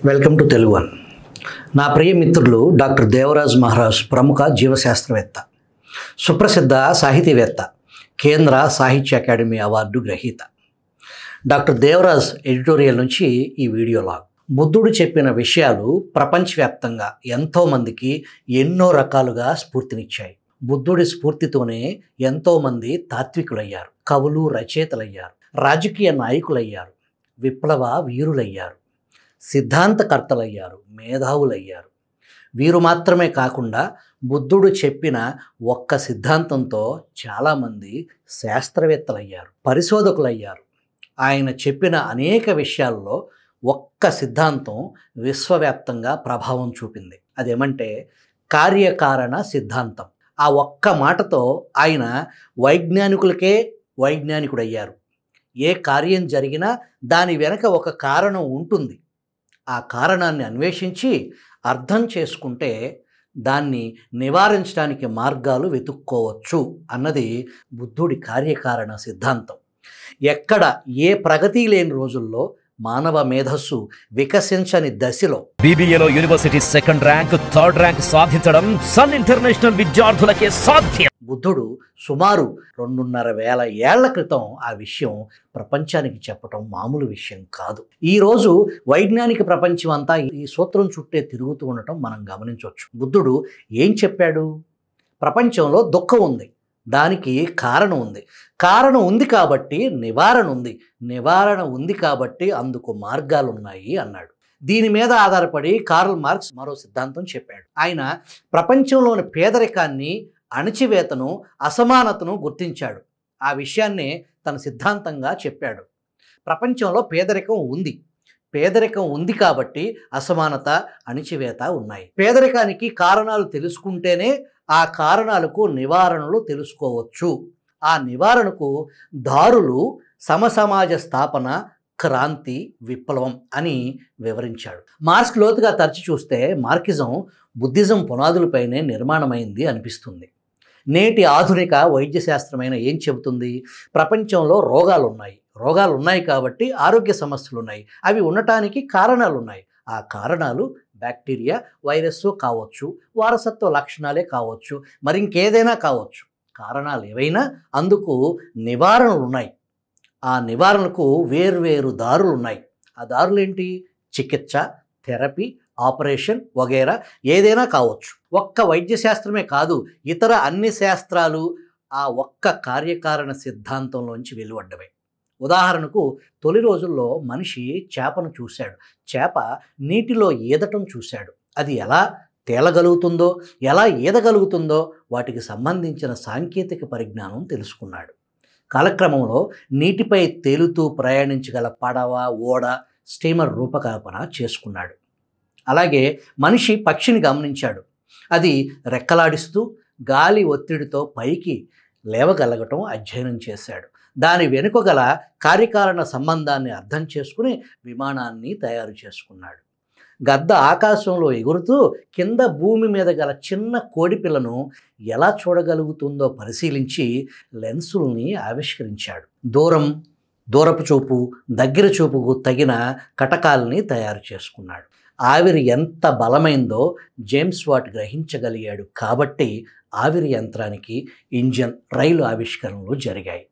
Welcome to Telugu one. నా ప్రియ మిత్రులు doctor Devaraj Maharaj, ప్రముఖ జీవశాస్త్రవేత్త, సుప్రసిద్ధ సాహితీవేత్త, కేంద్ర సాహిత్య అకాడమీ అవార్డు గ్రహీత. డాక్టర్ దేవరాజ్ ఎడిటోరియల్ నుంచి ఈ వీడియో లాగ్. బుద్ధుడు చెప్పిన విషయాలు ప్రపంచవ్యాప్తంగా ఎంతోమందికి ఎన్నో రకాలుగా స్ఫూర్తినిచ్చాయి. బుద్ధుడి స్ఫూర్తితోనే ఎంతోమంది తాత్వికులయ్యారు, కవులు, రచయితలయ్యారు, రాజకీయ నాయకులయ్యారు, విప్లవ వీరులయ్యారు, సిద్ధాంతకర్తలయ్యారు, మేధావులయ్యారు. వీరు మాత్రమే కాకుండా బుద్ధుడు చెప్పిన ఒక్క సిద్ధాంతంతో చాలామంది శాస్త్రవేత్తలయ్యారు, పరిశోధకులయ్యారు. ఆయన చెప్పిన అనేక విషయాల్లో ఒక్క సిద్ధాంతం విశ్వవ్యాప్తంగా ప్రభావం చూపింది. అదేమంటే కార్యకారణ సిద్ధాంతం. ఆ ఒక్క మాటతో ఆయన వైజ్ఞానికులకే వైజ్ఞానికుడయ్యారు. ఏ కార్యం జరిగినా దాని వెనక ఒక కారణం ఉంటుంది. ఆ కారణాన్ని అన్వేషించి అర్థం చేసుకుంటే దాన్ని నివారించడానికి మార్గాలు వెతుక్కోవచ్చు అన్నది బుద్ధుడి కార్యకారణ సిద్ధాంతం. ఎక్కడ ఏ ప్రగతి లేని రోజుల్లో మానవ మేధస్సు వికసించని దశలో బీబీఏలో university second rank, third rank సాధించడం సన్ ఇంటర్నేషనల్ విద్యార్థులకే సాధ్యం. బుద్ధుడు సుమారు 2,500 ఏళ్ల క్రితం ఆ విషయం ప్రపంచానికి చెప్పటం మామూలు విషయం కాదు. ఈరోజు వైజ్ఞానిక ప్రపంచం అంతా ఈ సూత్రం చుట్టే తిరుగుతూ ఉండటం మనం గమనించవచ్చు. బుద్ధుడు ఏం చెప్పాడు? ప్రపంచంలో దుఃఖం ఉంది, దానికి కారణం ఉంది, కారణం ఉంది కాబట్టి నివారణ ఉంది, నివారణ ఉంది కాబట్టి అందుకు మార్గాలు ఉన్నాయి అన్నాడు. దీని మీద ఆధారపడి కార్ల్ మార్క్స్ మరో సిద్ధాంతం చెప్పాడు. ఆయన ప్రపంచంలోని పేదరికాన్ని, అణచివేతను, అసమానతను గుర్తించాడు. ఆ విషయాన్నే తన సిద్ధాంతంగా చెప్పాడు. ప్రపంచంలో పేదరికం ఉంది కాబట్టి అసమానత, అణచివేత ఉన్నాయి. పేదరికానికి కారణాలు తెలుసుకుంటేనే ఆ కారణాలకు నివారణలు తెలుసుకోవచ్చు. ఆ నివారణకు దారులు సమసమాజ స్థాపన, క్రాంతి, విప్లవం అని వివరించాడు. మార్క్స్ లోతుగా తరచి చూస్తే మార్క్సిజం బుద్ధిజం పునాదులపైనే నిర్మాణమైంది అనిపిస్తుంది. నేటి ఆధునిక వైద్య శాస్త్రమైన ఏం చెబుతుంది? ప్రపంచంలో రోగాలు ఉన్నాయి కాబట్టి ఆరోగ్య సమస్యలు ఉన్నాయి. అవి ఉండటానికి కారణాలు ఉన్నాయి. ఆ కారణాలు బ్యాక్టీరియా, వైరస్ కావచ్చు, వారసత్వ లక్షణాలే కావచ్చు, మరి ఇంకేదైనా కావచ్చు. కారణాలు ఏవైనా అందుకు నివారణలు ఉన్నాయి. ఆ నివారణకు వేర్వేరు దారులు ఉన్నాయి. ఆ దారులు ఏంటి? చికిత్స, థెరపీ, ఆపరేషన్ వగైరా ఏదైనా కావచ్చు. ఒక్క వైద్య శాస్త్రమే కాదు, ఇతర అన్ని శాస్త్రాలు ఆ ఒక్క కార్యకారణ సిద్ధాంతంలోంచి వెలువడ్డవే. ఉదాహరణకు తొలి రోజుల్లో మనిషి చేపను చూశాడు, చేప నీటిలో ఈదటం చూశాడు. అది ఎలా తేలగలుగుతుందో, ఎలా ఈదగలుగుతుందో వాటికి సంబంధించిన సాంకేతిక పరిజ్ఞానం తెలుసుకున్నాడు. కాలక్రమంలో నీటిపై తేలుతూ ప్రయాణించగల పడవ, ఓడ, స్టీమర్ రూపకల్పన చేసుకున్నాడు. అలాగే మనిషి పక్షిని గమనించాడు. అది రెక్కలాడిస్తూ గాలి ఒత్తిడితో పైకి లేవగలగటం అధ్యయనం చేశాడు. దాని వెనుక గల కార్యకారణ సంబంధాన్ని అర్థం చేసుకుని విమానాన్ని తయారు చేసుకున్నాడు. గద్ద ఆకాశంలో ఎగురుతూ కింద భూమి మీద గల చిన్న కోడిపిల్లను ఎలా చూడగలుగుతుందో పరిశీలించి లెన్సుల్ని ఆవిష్కరించాడు. దూరపు చూపు, దగ్గర చూపుకు తగిన కటకాల్ని తయారు చేసుకున్నాడు. ఆవిరి ఎంత బలమైందో జేమ్స్ వాట్ గ్రహించగలిగాడు కాబట్టి ఆవిరి యంత్రానికి ఇంజన్, రైలు ఆవిష్కరణలు జరిగాయి.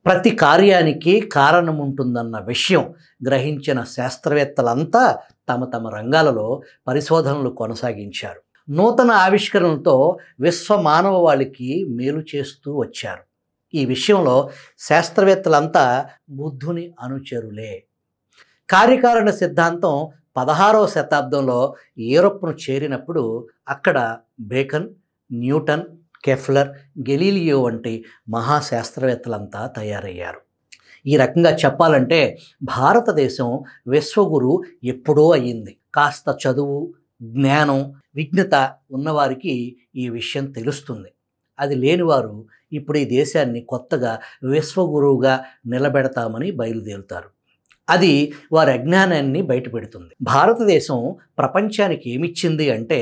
ప్రతి కార్యానికి కారణం ఉంటుందన్న విషయం గ్రహించిన శాస్త్రవేత్తలంతా తమ రంగాలలో పరిశోధనలు కొనసాగించారు. నూతన ఆవిష్కరణలతో విశ్వ మానవాళికి మేలు చేస్తూ వచ్చారు. ఈ విషయంలో శాస్త్రవేత్తలంతా బుద్ధుని అనుచరులే. కార్యకారణ సిద్ధాంతం 16వ శతాబ్దంలో యూరప్ను చేరినప్పుడు అక్కడ బేకన్, న్యూటన్, కెఫ్లర్, గెలీలియో వంటి మహాశాస్త్రవేత్తలంతా తయారయ్యారు. ఈ రకంగా చెప్పాలంటే భారతదేశం విశ్వగురు ఎప్పుడో అయ్యింది. కాస్త చదువు, జ్ఞానం, విజ్ఞత ఉన్నవారికి ఈ విషయం తెలుస్తుంది. అది లేనివారు ఇప్పుడు ఈ దేశాన్ని కొత్తగా విశ్వగురువుగా నిలబెడతామని బయలుదేరుతారు. అది వారి అజ్ఞానాన్ని బయటపెడుతుంది. భారతదేశం ప్రపంచానికి ఏమిచ్చింది అంటే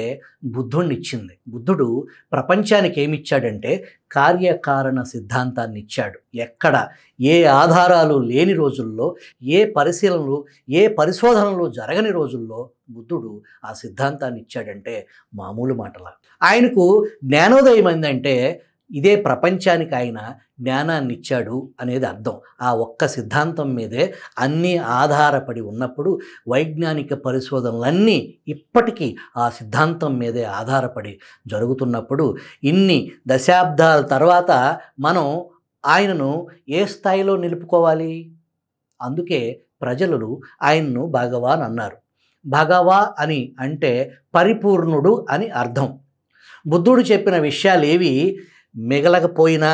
బుద్ధుడిని ఇచ్చింది. బుద్ధుడు ప్రపంచానికి ఏమిచ్చాడంటే కార్యకారణ సిద్ధాంతాన్ని ఇచ్చాడు. ఎక్కడ ఏ ఆధారాలు లేని రోజుల్లో, ఏ పరిశీలనలు, ఏ పరిశోధనలు జరగని రోజుల్లో బుద్ధుడు ఆ సిద్ధాంతాన్ని ఇచ్చాడంటే మామూలు మాటల. ఆయనకు జ్ఞానోదయం ఏందంటే ఇదే ప్రపంచానికి ఆయన జ్ఞానాన్ని ఇచ్చాడు అనేది అర్థం. ఆ ఒక్క సిద్ధాంతం మీదే అన్నీ ఆధారపడి ఉన్నప్పుడు వైజ్ఞానిక పరిశోధనలన్నీ ఇప్పటికీ ఆ సిద్ధాంతం మీదే ఆధారపడి జరుగుతున్నప్పుడు ఇన్ని దశాబ్దాల తర్వాత మనం ఆయనను ఏ స్థాయిలో నిలుపుకోవాలి? అందుకే ప్రజలు ఆయన్ను భగవాన్ అన్నారు. భగవా అని అంటే పరిపూర్ణుడు అని అర్థం. బుద్ధుడు చెప్పిన విషయాలేవి మిగలకపోయినా,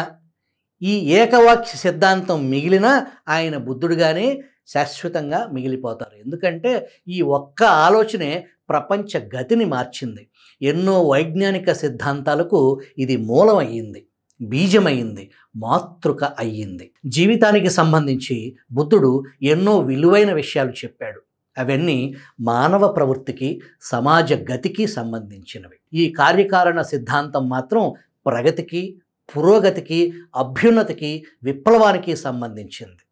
ఈ ఏకవాక్య సిద్ధాంతం మిగిలినా ఆయన బుద్ధుడుగానే శాశ్వతంగా మిగిలిపోతారు. ఎందుకంటే ఈ ఒక్క ఆలోచనే ప్రపంచ గతిని మార్చింది. ఎన్నో వైజ్ఞానిక సిద్ధాంతాలకు ఇది మూలమయ్యింది, బీజమైంది, మాతృక అయ్యింది. జీవితానికి సంబంధించి బుద్ధుడు ఎన్నో విలువైన విషయాలు చెప్పాడు. అవన్నీ మానవ ప్రవృత్తికి, సమాజ గతికి సంబంధించినవి. ఈ కార్యకారణ సిద్ధాంతం మాత్రం ప్రగతికి, పురోగతికి, అభ్యున్నతికి, విప్లవానికి సంబంధించింది.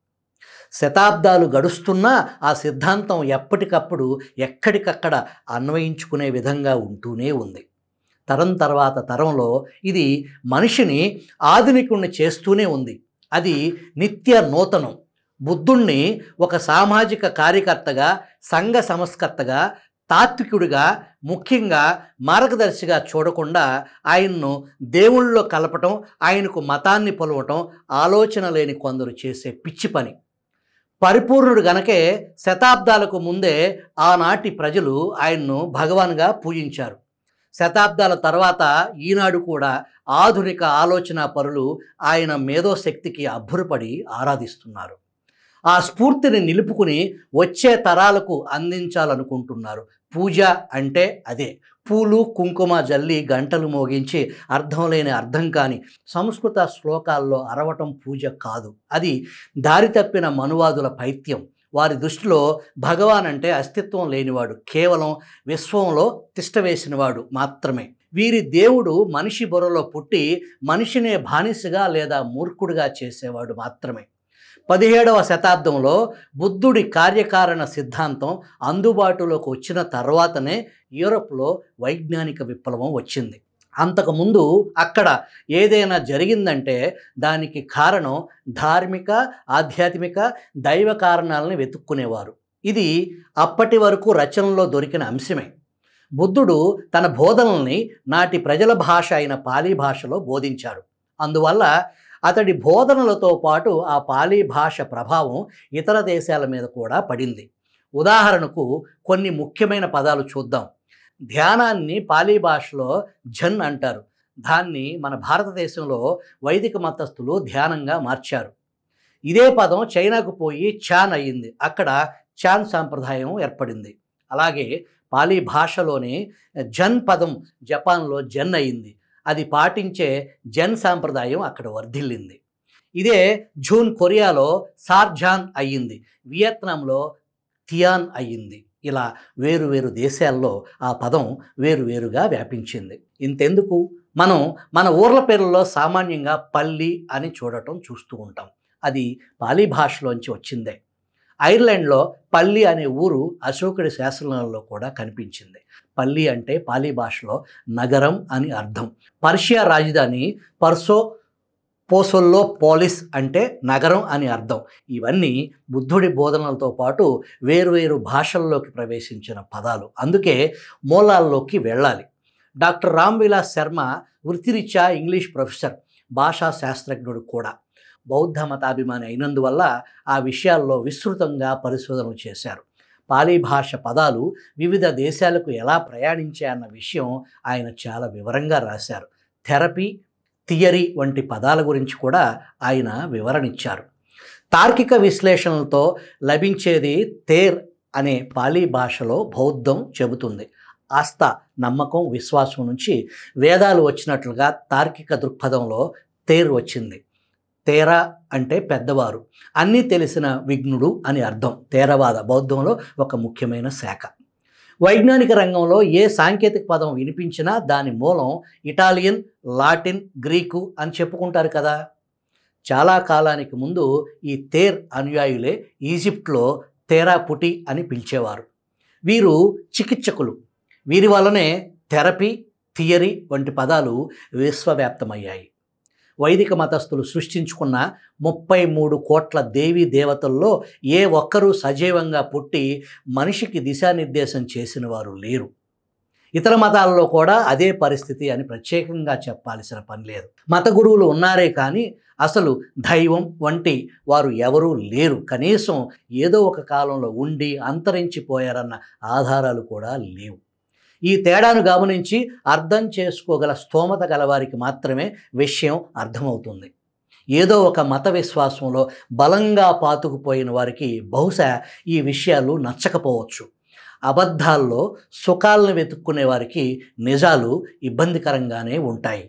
శతాబ్దాలు గడుస్తున్నా ఆ సిద్ధాంతం ఎప్పటికప్పుడు ఎక్కడికక్కడ అన్వయించుకునే విధంగా ఉంటూనే ఉంది. తరం తర్వాత తరంలో ఇది మనిషిని ఆధునికుణ్ణి చేస్తూనే ఉంది. అది నిత్య నూతనం. బుద్ధుణ్ణి ఒక సామాజిక కార్యకర్తగా, సంఘ సంస్కర్తగా, తాత్వికుడిగా, ముఖ్యంగా మార్గదర్శిగా చూడకుండా ఆయన్ను దేవుళ్ళలో కలపటం, ఆయనకు మతాన్ని పొలవటం ఆలోచన లేని కొందరు చేసే పిచ్చి పని. పరిపూర్ణుడు గనకే శతాబ్దాలకు ముందే ఆనాటి ప్రజలు ఆయన్ను భగవాన్గా పూజించారు. శతాబ్దాల తర్వాత ఈనాడు కూడా ఆధునిక ఆలోచన పరులు ఆయన మేధోశక్తికి అబ్బురపడి ఆరాధిస్తున్నారు. ఆ స్ఫూర్తిని నిలుపుకుని వచ్చే తరాలకు అందించాలనుకుంటున్నారు. పూజ అంటే అదే. పూలు కుంకుమ జల్లి గంటలు మోగించి అర్థం లేని అర్థం కాని సంస్కృత శ్లోకాల్లో అరవటం పూజ కాదు. అది దారి తప్పిన మనువాదుల పైత్యం. వారి దృష్టిలో భగవాన్ అంటే అస్తిత్వం లేనివాడు, కేవలం విశ్వంలో తిష్టవేసినవాడు మాత్రమే. వీరి దేవుడు మనిషి బుర్రలో పుట్టి మనిషినే బానిసగా లేదా మూర్ఖుడిగా చేసేవాడు మాత్రమే. 17వ శతాబ్దంలో బుద్ధుడి కార్యకారణ సిద్ధాంతం అందుబాటులోకి వచ్చిన తర్వాతనే యూరప్లో వైజ్ఞానిక విప్లవం వచ్చింది. అంతకుముందు అక్కడ ఏదైనా జరిగిందంటే దానికి కారణం ధార్మిక, ఆధ్యాత్మిక, దైవ కారణాలను వెతుక్కునేవారు. ఇది అప్పటి వరకు రచనలో దొరికిన అంశమే. బుద్ధుడు తన బోధనల్ని నాటి ప్రజల భాష అయిన పాలీ భాషలో బోధించారు. అందువల్ల అతడి బోధనలతో పాటు ఆ పాలీ భాష ప్రభావం ఇతర దేశాల మీద కూడా పడింది. ఉదాహరణకు కొన్ని ముఖ్యమైన పదాలు చూద్దాం. ధ్యానాన్ని పాలీ భాషలో జన్ అంటారు. దాన్ని మన భారతదేశంలో వైదిక మతస్థులు ధ్యానంగా మార్చారు. ఇదే పదం చైనాకు పోయి చాన్ అయ్యింది. అక్కడ చాన్ సాంప్రదాయం ఏర్పడింది. అలాగే పాలీ భాషలోని జన్ పదం జపాన్లో జన్ అయింది. అది పాటించే జన్ సాంప్రదాయం అక్కడ వర్ధిల్లింది. ఇదే జూన్ కొరియాలో సార్జాన్ అయ్యింది. వియత్నాంలో థియాన్ అయ్యింది. ఇలా వేరువేరు దేశాల్లో ఆ పదం వేరువేరుగా వ్యాపించింది. ఇంతెందుకు, మనం మన ఊర్ల పేర్లలో సామాన్యంగా పల్లి అని చూస్తూ ఉంటాం. అది పాలీ భాషలోంచి వచ్చిందే. ఐర్లాండ్లో పల్లి అనే ఊరు అశోకుడి శాసనాలలో కూడా కనిపించింది. పల్లి అంటే పాలీ భాషలో నగరం అని అర్థం. పర్షియా రాజధాని పోసోల్లో పోలిస్ అంటే నగరం అని అర్థం. ఇవన్నీ బుద్ధుడి బోధనలతో పాటు వేరువేరు భాషల్లోకి ప్రవేశించిన పదాలు. అందుకే మూలాల్లోకి వెళ్ళాలి. డాక్టర్ రామ్ విలాస్ శర్మ వృత్తిరీత్యా ఇంగ్లీష్ ప్రొఫెసర్, భాషా శాస్త్రజ్ఞుడు కూడా. బౌద్ధ మతాభిమాని అయినందువల్ల ఆ విషయాల్లో విస్తృతంగా పరిశోధనలు చేశారు. పాలీ భాష పదాలు వివిధ దేశాలకు ఎలా ప్రయాణించాయన్న విషయం ఆయన చాలా వివరంగా రాశారు. థెరపీ, థియరీ వంటి పదాల గురించి కూడా ఆయన వివరణిచ్చారు. తార్కిక విశ్లేషణలతో లభించేది తేర్ అనే పాలీ భాషలో బౌద్ధం చెబుతుంది. ఆస్థ, నమ్మకం, విశ్వాసం నుంచి వేదాలు వచ్చినట్లుగా తార్కిక దృక్పథంలో తేర్ వచ్చింది. తేరా అంటే పెద్దవారు, అన్నీ తెలిసిన విఘ్నుడు అని అర్థం. తేరవాద బౌద్ధంలో ఒక ముఖ్యమైన శాఖ. వైజ్ఞానిక రంగంలో ఏ సాంకేతిక పదం వినిపించినా దాని మూలం ఇటాలియన్, లాటిన్, గ్రీకు అని చెప్పుకుంటారు కదా. చాలా కాలానికి ముందు ఈ తేర్ అనుయాయులే ఈజిప్ట్లో థెరాపుటి అని పిలిచేవారు. వీరు చికిత్సకులు. వీరి వల్లనే థెరపీ, థియరీ వంటి పదాలు విశ్వవ్యాప్తమయ్యాయి. వైదిక మతస్థులు సృష్టించుకున్న 33 కోట్ల దేవీ దేవతల్లో ఏ ఒక్కరూ సజీవంగా పుట్టి మనిషికి దిశానిర్దేశం చేసిన వారు లేరు. ఇతర మతాలలో కూడా అదే పరిస్థితి అని ప్రత్యేకంగా చెప్పాల్సిన పని లేదు. మత గురువులు ఉన్నారే కానీ అసలు దైవం వంటి వారు ఎవరూ లేరు. కనీసం ఏదో ఒక కాలంలో ఉండి అంతరించిపోయారన్న ఆధారాలు కూడా లేవు. ఈ తేడాను గమనించి అర్థం చేసుకోగల స్తోమత గలవారికి మాత్రమే విషయం అర్థమవుతుంది. ఏదో ఒక మత విశ్వాసంలో బలంగా పాతుకుపోయిన వారికి బహుశా ఈ విషయాలు నచ్చకపోవచ్చు. అబద్ధాల్లో సుఖాలను వెతుక్కునే వారికి నిజాలు ఇబ్బందికరంగానే ఉంటాయి.